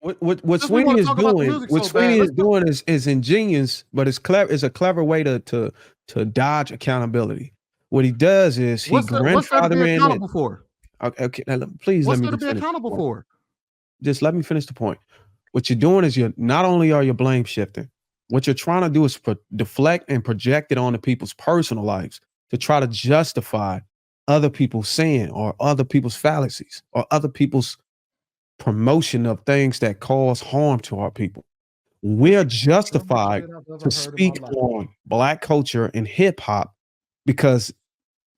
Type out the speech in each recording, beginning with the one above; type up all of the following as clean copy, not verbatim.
What Since we Sweeney want to is talk about the doing, music what so bad, Sweeney is doing is ingenious, but it's clever. It's a clever way to dodge accountability. What he does is he what's there to be grandfather in it. accountable for? Okay, now, please let What's me there to just be finish the accountable point. for? Just let me finish the point. What you're doing is you're not only are you blame shifting, what you're trying to do is deflect and project it onto people's personal lives to try to justify other people's sin or other people's fallacies or other people's promotion of things that cause harm to our people. We're justified to speak on Black culture and hip hop because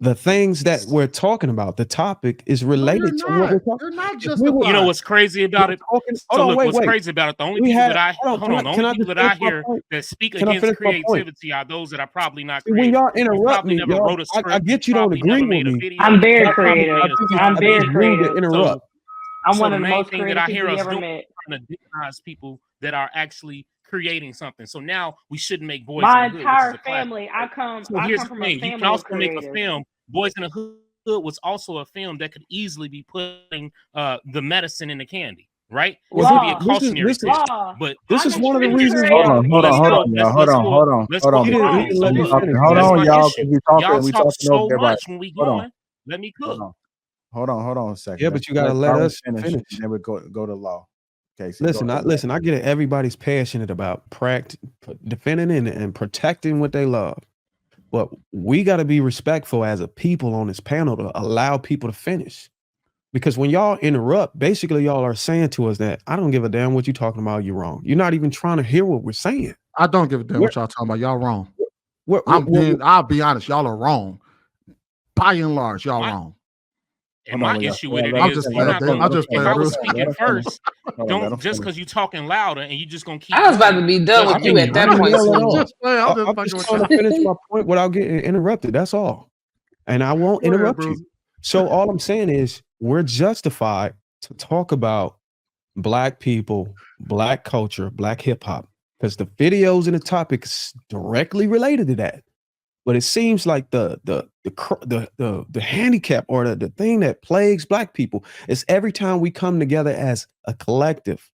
the things that we're talking about, the topic is related to what we're talking. You're not If we were, justified. You know what's crazy about it? hold So on, look, wait. what's crazy about it? The only We people had- that I hold on, the can I only people just that I finish my hear point? that speak Can I against finish my point? creativity are those that are probably not When creative. y'all You interrupt probably me, never y'all, wrote a script. I get you You don't probably agree never with made a me. video. I'm very You probably creative. made a I'm song. very It's rude to creative. interrupt. I'm So one the of the main most thing that creative I hear people you us ever doing met. is trying to demonize people that are actually creating something. So now we shouldn't make Boys My in the Hood, which is entire a classic. family. I come So here's the from a thing: you family can also of make a creatives. film. Boys in the Hood was also a film that could easily be putting the medicine in the candy, right? Well, This could be a this is cautionary this is tale. But this I'm is one of the extremely reasons creative. why. Hold on, y'all. Let's Hold go. on. He Hold didn't on. So let me look, finish. Hold that's on, my y'all, issue. because Y'all we talk talking so over everybody. much when we Hold on. going. Let me cook. Hold on a second. Yeah, but you gotta let us finish. And then we go to law. Okay. So Listen, I get it. Everybody's passionate about defending and protecting what they love. But we got to be respectful as a people on this panel to allow people to finish. Because when y'all interrupt, basically y'all are saying to us that I don't give a damn what you're talking about. You're wrong. You're not even trying to hear what we're saying. I don't give a damn what y'all talking about. Y'all wrong. We're I'll be honest. Y'all are wrong. By and large, y'all wrong. And my issue with it I'm is, just you're not playing, gonna, Bruce. if I was speaking Let first, him don't just because you're talking louder and you just gonna keep. I was about going, to be done with doesn't you mean at that I didn't point, yell at all. Sweeney. Just playing. I'm just I'm fucking just with trying y'all. to finish my point without getting interrupted. That's all. And I won't Go ahead, interrupt Bruce. you. So all I'm saying is we're justified to talk about Black people, Black culture, Black hip hop, because the videos and the topics directly related to that. But it seems like the handicap or the thing that plagues Black people is every time we come together as a collective,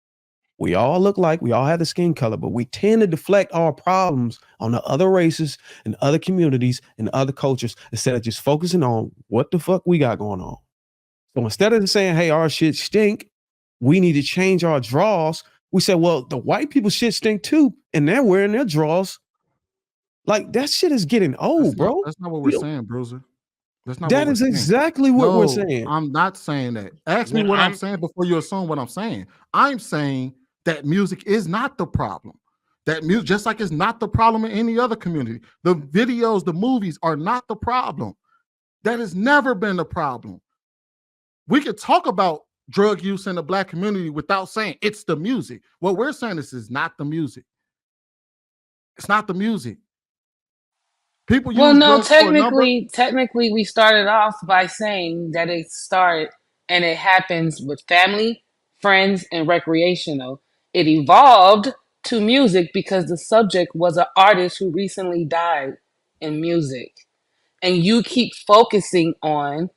we all look like we all have the skin color, but we tend to deflect our problems on the other races and other communities and other cultures instead of just focusing on what the fuck we got going on. So instead of saying, hey, our shit stink, we need to change our draws. We say, well, the white people shit stink too, and they're wearing their draws. Like that shit is getting old, bro. That's not what we're saying, Bruiser. That is exactly what we're saying. I'm not saying that. Ask me what I'm saying before you assume what I'm saying. I'm saying that music is not the problem. That music, just like it's not the problem in any other community. The videos, the movies are not the problem. That has never been the problem. We could talk about drug use in the Black community without saying it's the music. What we're saying is not the music. It's not the music. People Well, use no, drugs for a number. technically, we started off by saying that it started and it happens with family, friends, and recreational. It evolved to music because the subject was an artist who recently died in music. And you keep focusing on,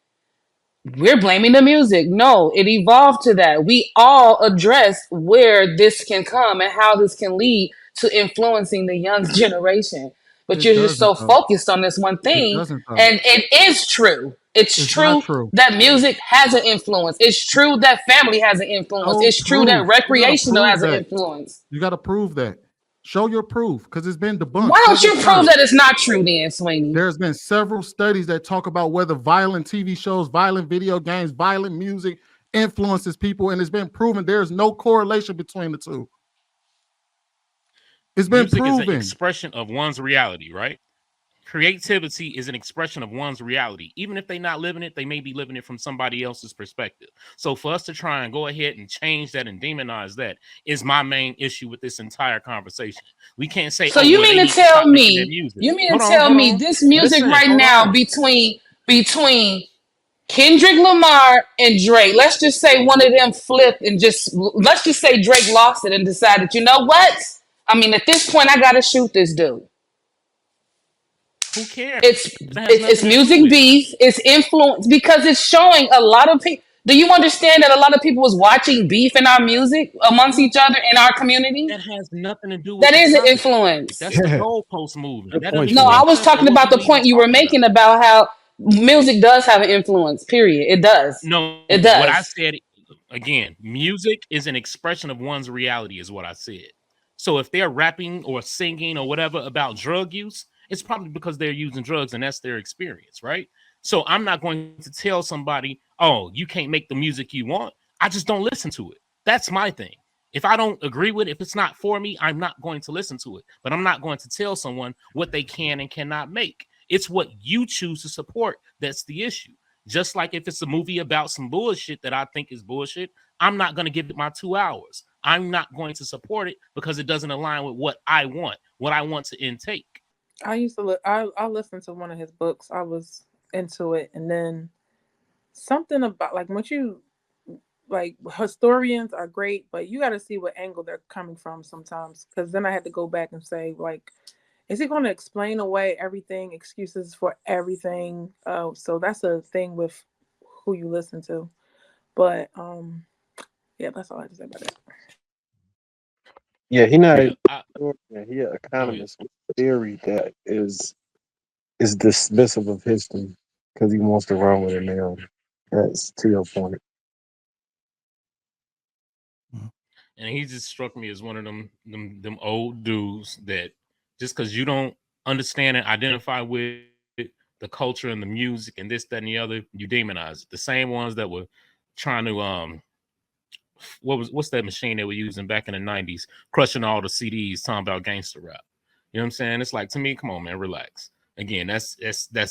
we're blaming the music. No, it evolved to that. We all address where this can come and how this can lead to influencing the young generation. But you're just so focused on this one thing. And it is true. It's true that music has an influence. It's true that family has an influence. It's true that recreational has an influence. You got to prove that. Show your proof, because it's been debunked. Why don't you prove that it's not true then, Sweeney? There's been several studies that talk about whether violent TV shows, violent video games, violent music influences people, and it's been proven there's no correlation between the two. It's been proven. Music is an expression of one's reality, right? Creativity is an expression of one's reality. Even if they're not living it, they may be living it from somebody else's perspective. So for us to try and go ahead and change that and demonize that is my main issue with this entire conversation. We can't say, so you mean to tell me, this music right now between Kendrick Lamar and Drake, let's just say one of them flipped and let's just say Drake lost it and decided, you know what? I mean, at this point, I got to shoot this dude. Who cares? It's music beef. It's influence because it's showing a lot of people. Do you understand that a lot of people was watching beef in our music amongst each other in our community? That has nothing to do with That the is an topic. influence. That's the Yeah. goalpost moving. Good That doesn't point, even No, I make Shalane. was sense of talking what about we the even point you were talking about. making about how music does have an influence, period. It does. No, It what I does. said again, music is an expression of one's reality, is what I said. So if they're rapping or singing or whatever about drug use, it's probably because they're using drugs and that's their experience, right? So I'm not going to tell somebody, oh, you can't make the music you want. I just don't listen to it. That's my thing. If I don't agree with it, if it's not for me, I'm not going to listen to it. But I'm not going to tell someone what they can and cannot make. It's what you choose to support that's the issue. Just like if it's a movie about some bullshit that I think is bullshit, I'm not going to give it my 2 hours. I'm not going to support it because it doesn't align with what I want to intake. I used to I listened to one of his books. I was into it, and then something about like once you like historians are great, but you got to see what angle they're coming from sometimes. Because then I had to go back and say like, is he going to explain away everything, excuses for everything? So that's a thing with who you listen to. But yeah, that's all I have to say about that. Yeah, he not Yeah, a historian. He an economist with theory that is dismissive of history because he wants to run with it now. That's to your point. and he just struck me as one of them old dudes that just because you don't understand and identify with the culture and the music and this, that, and the other, you demonize it. The same ones that were trying to what's that machine they were using back in the 90s, crushing all the CDs, talking about gangster rap. You know what I'm saying? It's like, to me, come on, man, relax. Again, that's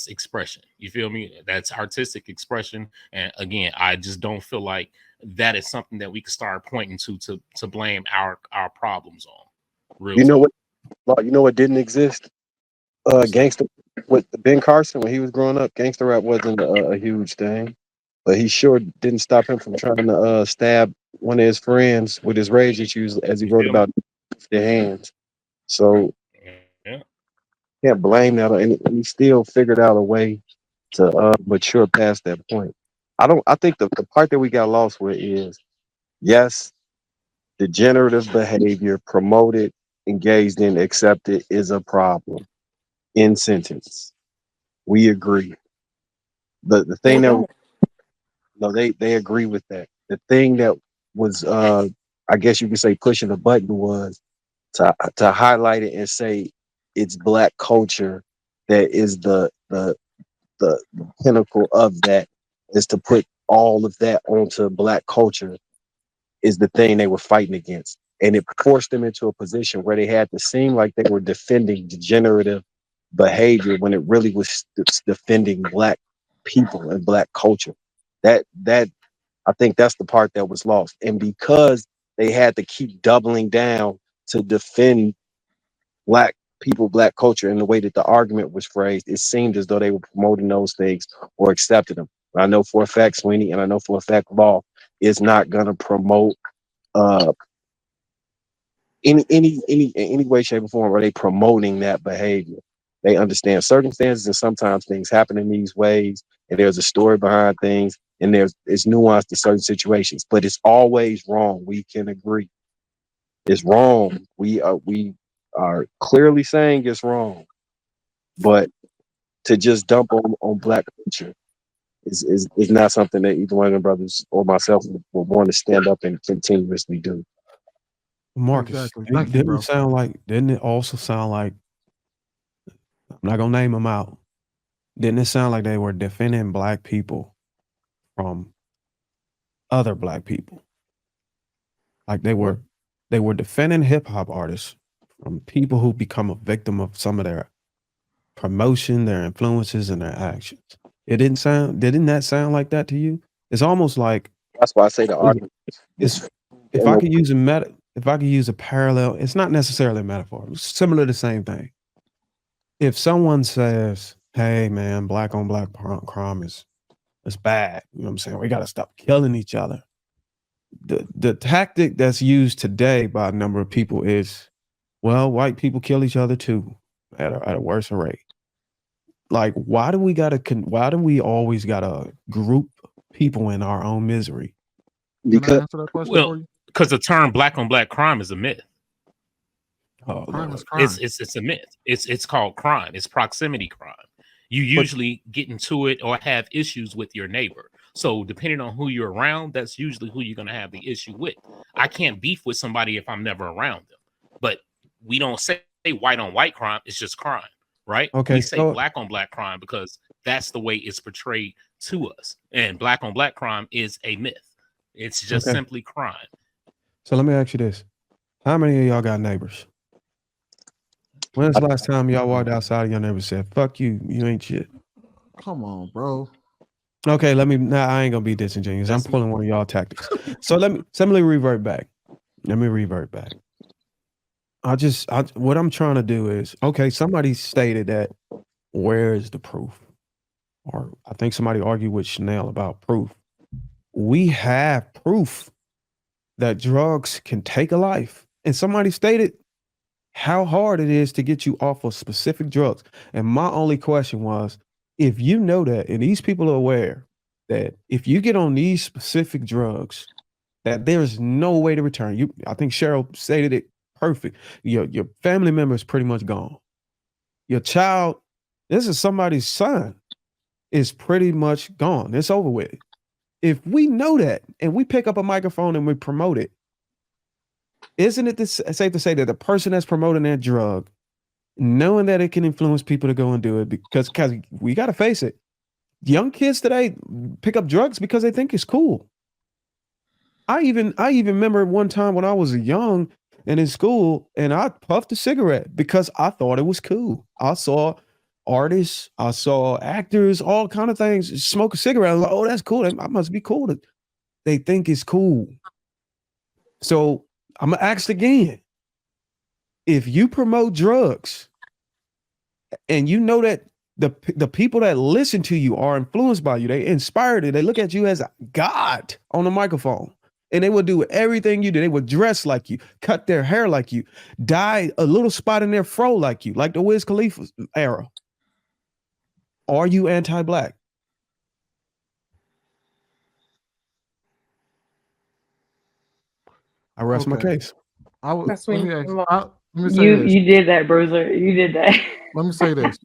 expression. You feel me? That's artistic expression. And again, I just don't feel like that is something that we can start pointing to blame our problems on. Real You know talk. what? You know what didn't exist? What's that? Gangster with Ben Carson when he was growing up. Gangster rap wasn't a huge thing, but he sure didn't stop him from trying to stab one of his friends with his rage issues, as he You wrote feel me? about their hands. So Yeah. can't blame that, and he still figured out a way to mature past that point. I think the part that we got lost with is yes, degenerative behavior promoted, engaged in, accepted is a problem. In sentence, we agree. The They thing that don't. no, they agree with that. The thing that was I guess you could say pushing the button was to highlight it and say it's black culture that is the pinnacle of that, is to put all of that onto black culture is the thing they were fighting against. And it forced them into a position where they had to seem like they were defending degenerative behavior when it really was defending black people and black culture. That I think that's the part that was lost. And because they had to keep doubling down to defend black people, black culture in the way that the argument was phrased, it seemed as though they were promoting those things or accepted them. But I know for a fact, Sweeney, and I know for a fact, Law is not going to promote uh, any way, shape, or form. Are they promoting that behavior? They understand circumstances, and sometimes things happen in these ways, and there's a story behind things, and it's nuanced to certain situations. But it's always wrong. We can agree. It's wrong. We are clearly saying it's wrong. But to just dump on black culture is not something that either one of the brothers or myself would want to stand up and continuously do. Marcus, Exactly. Thank you, bro. didn't it also sound like, I'm not gonna name them out. Didn't it sound like they were defending black people from other black people? Like they were defending hip hop artists from people who become a victim of some of their promotion, their influences, and their actions. Didn't that sound like that to you? It's almost like That's why I say the argument it's is if I could use a parallel, it's not necessarily a metaphor. It's similar to the same thing. If someone says, "Hey man, black on black crime is bad," you know what I'm saying? We got to stop killing each other. The tactic that's used today by a number of people is, well, white people kill each other too at a worse rate. Like, why do we always gotta group people in our own misery? Can I Because answer that question Well, for you? because the term black on black crime is a myth. Oh, Crime Lord. is crime. It's a myth. It's called crime. It's proximity crime. You usually get into it or have issues with your neighbor. So depending on who you're around, that's usually who you're gonna have the issue with. I can't beef with somebody if I'm never around them. But we don't say white on white crime, it's just crime, right? Okay, We say so black on black crime because that's the way it's portrayed to us. And black on black crime is a myth. It's just okay. simply crime. So let me ask you this: how many of y'all got neighbors? When's the last time y'all walked outside and your neighbor said, "Fuck you, you ain't shit"? Come on, bro. Okay, let me. Nah, I ain't gonna be disingenuous. I'm pulling one of y'all tactics. So let me revert back. Let me revert back. What I'm trying to do is, okay, somebody stated that where is the proof? Or I think somebody argued with Chanel about proof. We have proof that drugs can take a life. And somebody stated how hard it is to get you off of specific drugs. And my only question was, if you know that, and these people are aware that if you get on these specific drugs, that there's no way to return. I think Cheryl stated it perfect. Your family member is pretty much gone. Your child, this is somebody's son, is pretty much gone. It's over with. If we know that and we pick up a microphone and we promote it, isn't it safe to say that the person that's promoting that drug, knowing that it can influence people to go and do it, because we got to face it, young kids today pick up drugs because they think it's cool. I even remember one time when I was young and in school, and I puffed a cigarette because I thought it was cool. I saw artists, I saw actors, all kind of things smoke a cigarette. I was like, oh, that's cool. That must be cool. They think it's cool. So I'm gonna ask again: if you promote drugs and you know that the people that listen to you are influenced by you, they inspired you, they look at you as God on the microphone, and they will do everything you do. They will dress like you, cut their hair like you, dye a little spot in their fro like you, like the Wiz Khalifa era. Are you anti-black? I rest my case. Let That's me when say You this. did that, Bruiser. You did that. Let me say this.